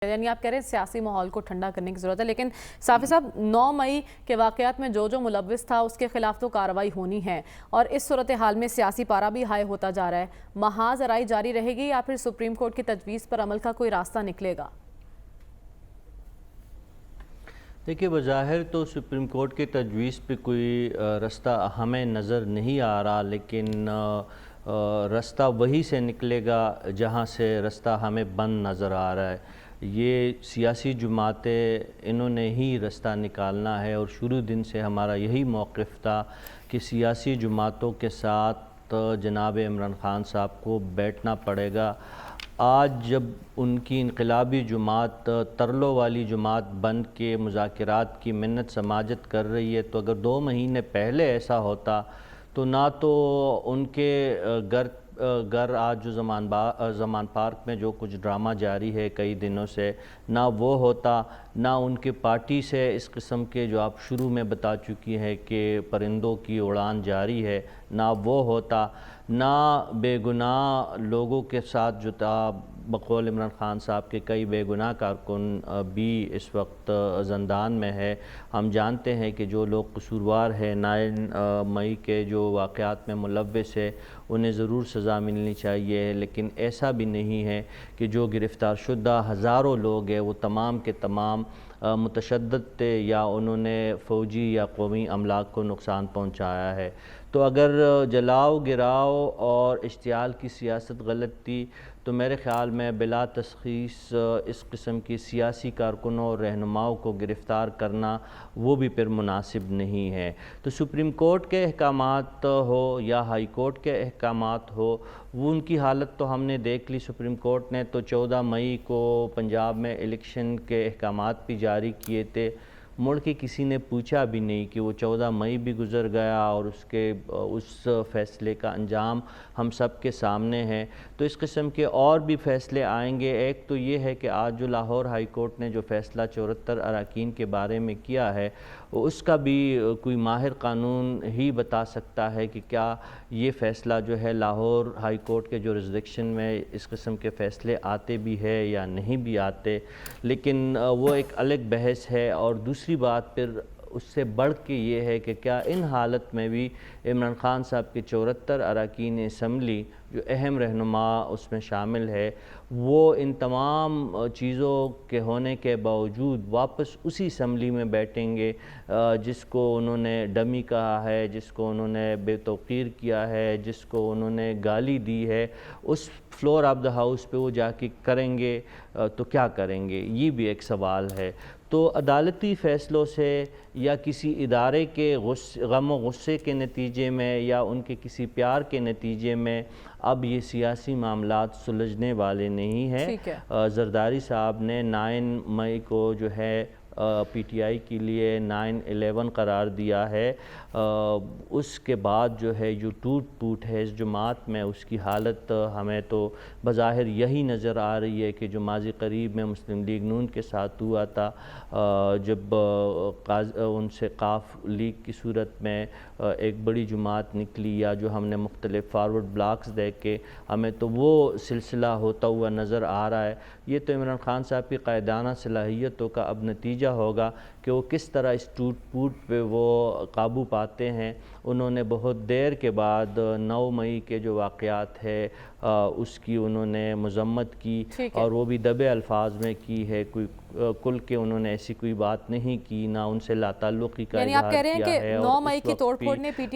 یعنی آپ کہہ رہے ہیں سیاسی ماحول کو ٹھنڈا کرنے کی ضرورت ہے، لیکن صافی صاحب 9 مئی کے واقعات میں جو ملوث تھا اس کے خلاف تو کارروائی ہونی ہے، اور اس صورتحال میں سیاسی پارا بھی ہائی ہوتا جا رہا ہے۔ محاذ آرائی جاری رہے گی یا پھر سپریم کورٹ کی تجویز پر عمل کا کوئی راستہ نکلے گا؟ دیکھیے، بظاہر تو سپریم کورٹ کی تجویز پہ کوئی راستہ ہمیں نظر نہیں آ رہا، لیکن راستہ وہی سے نکلے گا جہاں سے راستہ ہمیں بند نظر آ رہا ہے۔ یہ سیاسی جماعتیں انہوں نے ہی راستہ نکالنا ہے، اور شروع دن سے ہمارا یہی موقف تھا کہ سیاسی جماعتوں کے ساتھ جناب عمران خان صاحب کو بیٹھنا پڑے گا۔ آج جب ان کی انقلابی جماعت ترلوں والی جماعت بن کے مذاکرات کی منت سماجت کر رہی ہے، تو اگر 2 مہینے پہلے ایسا ہوتا تو نہ تو ان کے گھر آج جو زمان پارک میں جو کچھ ڈرامہ جاری ہے کئی دنوں سے، نہ وہ ہوتا، نہ ان کے پارٹی سے اس قسم کے جو آپ شروع میں بتا چکی ہیں کہ پرندوں کی اڑان جاری ہے، نہ وہ ہوتا، نہ بے گناہ لوگوں کے ساتھ جو تھا بقول عمران خان صاحب کے کئی بے گناہ کارکن بھی اس وقت زندان میں ہے۔ ہم جانتے ہیں کہ جو لوگ قصوروار ہیں 9 مئی کے جو واقعات میں ملوث ہے انہیں ضرور سزا ملنی چاہیے، لیکن ایسا بھی نہیں ہے کہ جو گرفتار شدہ ہزاروں لوگ ہیں وہ تمام کے تمام متشدد تھے یا انہوں نے فوجی یا قومی املاک کو نقصان پہنچایا ہے۔ تو اگر جلاؤ گراؤ اور اشتعال کی سیاست غلط تھی تو میرے خیال میں بلا تشخیص اس قسم کی سیاسی کارکنوں اور رہنماؤں کو گرفتار کرنا وہ بھی پھر مناسب نہیں ہے۔ تو سپریم کورٹ کے احکامات ہو یا ہائی کورٹ کے احکامات ہو، وہ ان کی حالت تو ہم نے دیکھ لی۔ سپریم کورٹ نے تو 14 مئی کو پنجاب میں الیکشن کے احکامات بھی جاری کیے تھے، مڑ کے کسی نے پوچھا بھی نہیں کہ وہ 14 مئی بھی گزر گیا اور اس فیصلے کا انجام ہم سب کے سامنے ہے۔ تو اس قسم کے اور بھی فیصلے آئیں گے۔ ایک تو یہ ہے کہ آج جو لاہور ہائی کورٹ نے جو فیصلہ 74 اراکین کے بارے میں کیا ہے، اس کا بھی کوئی ماہر قانون ہی بتا سکتا ہے کہ کیا یہ فیصلہ جو ہے لاہور ہائی کورٹ کے جورسڈکشن میں اس قسم کے فیصلے آتے بھی ہے یا نہیں بھی آتے، لیکن وہ ایک الگ بحث ہے۔ اور دوسری بات پھر اس سے بڑھ کے یہ ہے کہ کیا ان حالت میں بھی عمران خان صاحب کے 74 اراکین اسمبلی جو اہم رہنما اس میں شامل ہے، وہ ان تمام چیزوں کے ہونے کے باوجود واپس اسی اسمبلی میں بیٹھیں گے جس کو انہوں نے ڈمی کہا ہے، جس کو انہوں نے بے توقیر کیا ہے، جس کو انہوں نے گالی دی ہے، اس فلور آف دا ہاؤس پہ وہ جا کے کریں گے تو کیا کریں گے؟ یہ بھی ایک سوال ہے۔ تو عدالتی فیصلوں سے یا کسی ادارے کے غم و غصے کے نتیجے میں یا ان کے کسی پیار کے نتیجے میں اب یہ سیاسی معاملات سلجھنے والے نہیں ہیں۔ زرداری صاحب نے 9 مئی کو جو ہے پی ٹی آئی کے لیے 9/11 قرار دیا ہے۔ اس کے بعد جو ہے جو ٹوٹ پوٹ ہے اس جماعت میں، اس کی حالت ہمیں تو بظاہر یہی نظر آ رہی ہے کہ جو ماضی قریب میں مسلم لیگ نون کے ساتھ ہوا تھا، جب ان سے قاف لیگ کی صورت میں ایک بڑی جماعت نکلی، یا جو ہم نے مختلف فارورڈ بلاکس دیکھے، ہمیں تو وہ سلسلہ ہوتا ہوا نظر آ رہا ہے۔ یہ تو عمران خان صاحب کی قائدانہ صلاحیتوں کا اب نتیجہ ہوگا کہ وہ کس طرح اس ٹوٹ پوٹ پہ وہ قابو پاتے ہیں۔ انہوں نے بہت دیر کے بعد 9 مئی کے جو واقعات ہے اس کی انہوں نے مذمت کی، اور وہ بھی دبے الفاظ میں کی ہے، کوئی کل کے انہوں نے ایسی کوئی بات نہیں کی، نہ ان سے لا تعلقی کا اظہار کیا ہے۔ یعنی آپ کہہ رہے ہیں کہ 9 مئی کی توڑ پھوڑ نے